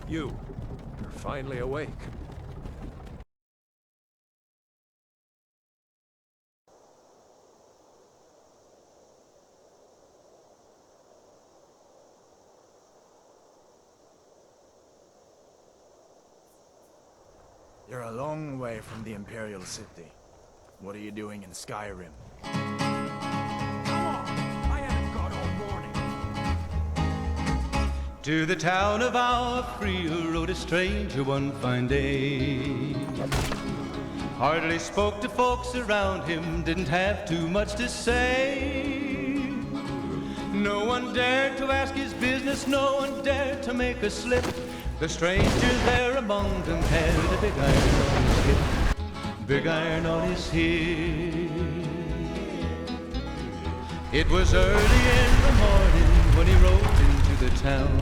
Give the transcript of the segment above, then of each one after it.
You're finally awake. You're a long way from the Imperial City. What are you doing in Skyrim? Come on! I haven't got all morning. To the town of our free rode a stranger one fine day. Hardly spoke to folks around him, didn't have too much to say. No one dared to ask his business, no one dared to make a slip. The stranger there among them had a big iron on his hip, big iron on his hip. It was early in the morning when he rode into the town.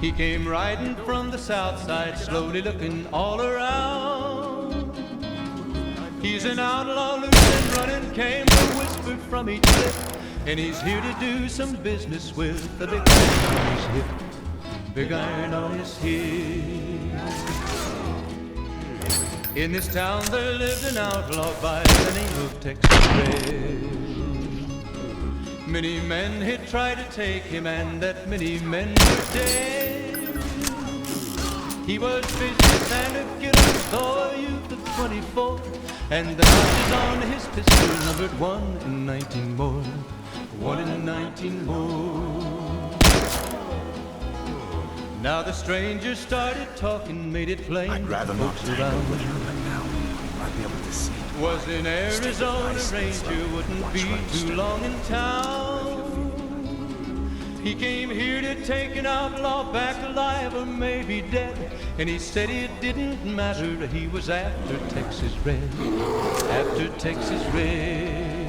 He came riding from the south side, slowly looking all around. He's an outlaw, loose and running, came a whisper from each lip, and he's here to do some business with the big iron on his hip, big iron on his hip. In this town there lived an outlaw by the name of Texas Red. Many men had tried to take him, and that many men were dead. He was vicious and a killer, though a youth of 24, and the notches on his pistol numbered 1 in 19 more, 1 in 19 more. Now the stranger started talking, made it plain. I'd rather not tangle with you right now. You might be able to see. Was in Arizona, ranger wouldn't be too long in town. He came here to take an outlaw back alive or maybe dead, and he said it didn't matter, he was after Texas Red, after Texas Red.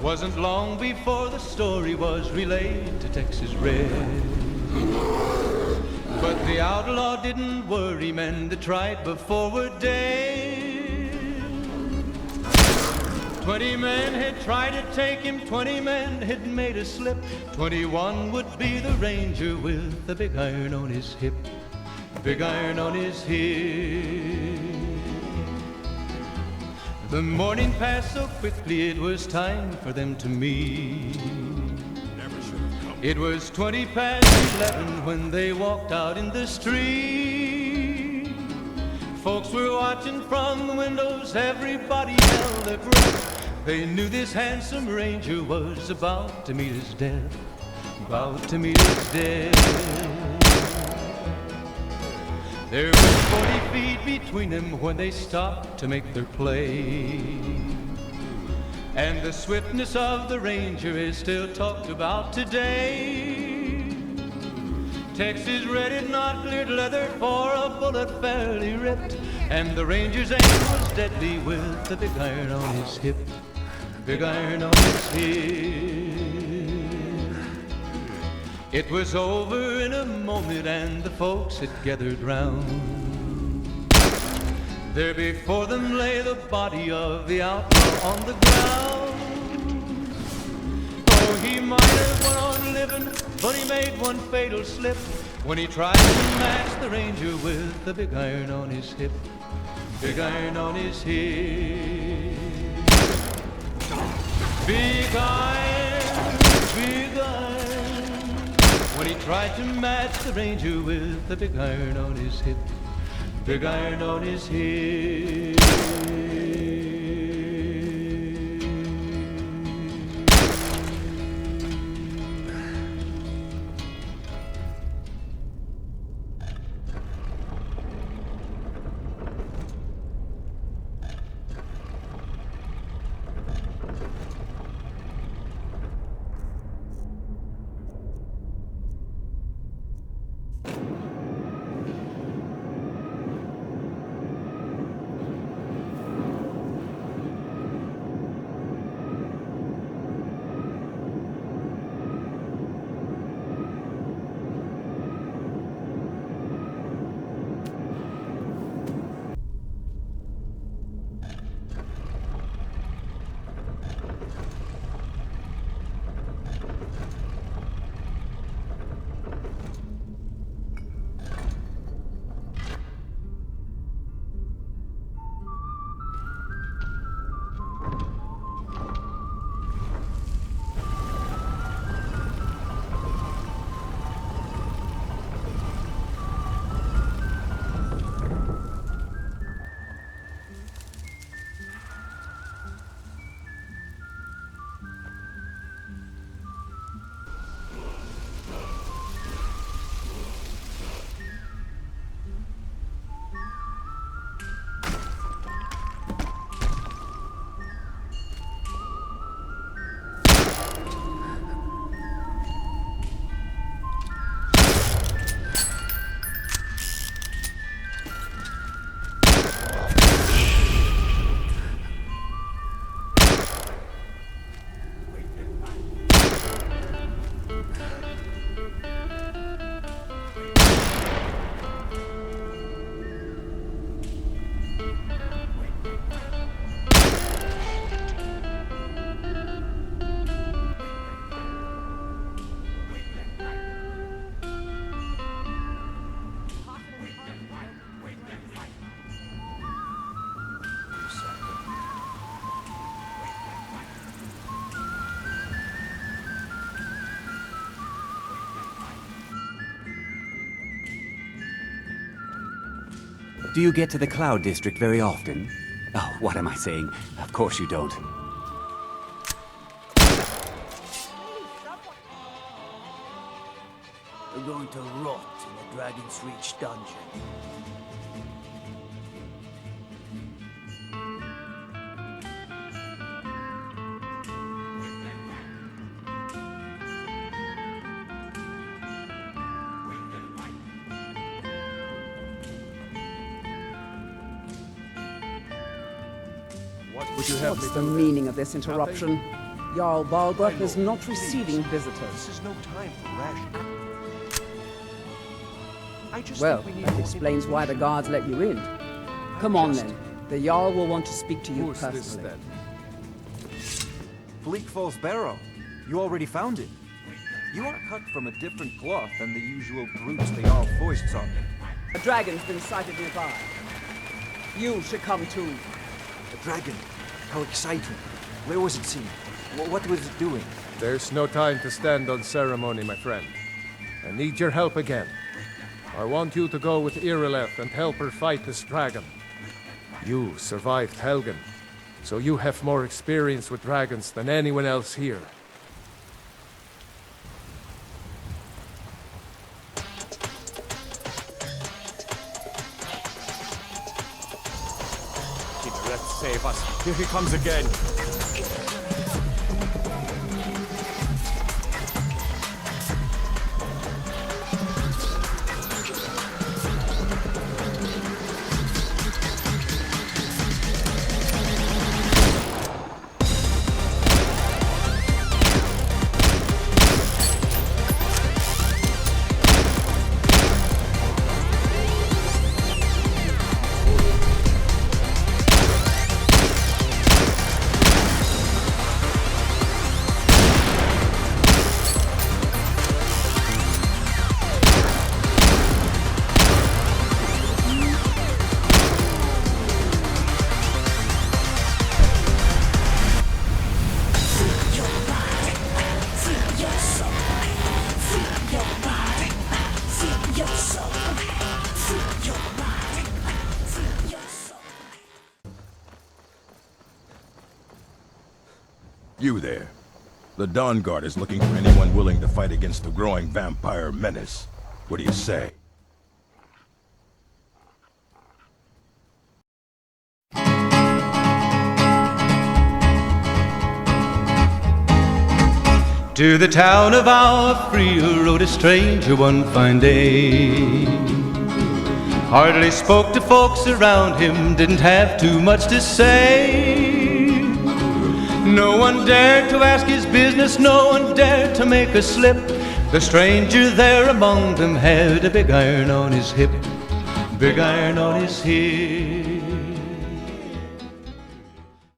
Wasn't long before the story was relayed to Texas Red. But the outlaw didn't worry, men that tried before were dead. 20 men had tried to take him, 20 men had made a slip. 21 would be the ranger with the big iron on his hip, big iron on his hip. The morning passed so quickly, it was time for them to meet. It was 20 past 11 when they walked out in the street. Folks were watching from the windows, everybody held their breath. They knew this handsome ranger was about to meet his death, about to meet his death. There was 40 feet between them when they stopped to make their play. And the swiftness of the ranger is still talked about today. Texas Red had not cleared leather for a bullet fairly ripped, and the ranger's aim was deadly with the big iron on his hip, big iron on his hip. It was over in a moment and the folks had gathered round. There before them lay the body of the outlaw on the ground. Oh, he might have went on living, but he made one fatal slip when he tried to match the ranger with the big iron on his hip, big iron on his hip. Big iron, big iron, when he tried to match the ranger with the big iron on his hip, big iron on his hip. Do you get to the Cloud District very often? Oh, what am I saying? Of course you don't. We're going to rot in the Dragon's Reach dungeon. What would you have What's me the do? meaning of this interruption? Jarl Balgruuf is not receiving visitors. This is no time for rash act. I just Well, think we need that more explains why the information. guards let you in. Come on then. The Jarl will want to speak to you Who's this personally. then? Bleak Falls Barrow. You already found it. You are cut from a different cloth than the usual brutes the Jarl foists on you. A dragon's been sighted nearby. You should come too. A dragon. How exciting. Where was it seen? What was it doing? There's no time to stand on ceremony, my friend. I need your help again. I want you to go with Irileth and help her fight this dragon. You survived Helgen, so you have more experience with dragons than anyone else here. Let's save us. Here he comes again. You there. The Dawn Guard is looking for anyone willing to fight against the growing vampire menace. What do you say? To the town of Alfrea rode a stranger one fine day. Hardly spoke to folks around him, didn't have too much to say. No one dared to ask his business, no one dared to make a slip. The stranger there among them had a big iron on his hip, big iron on his hip.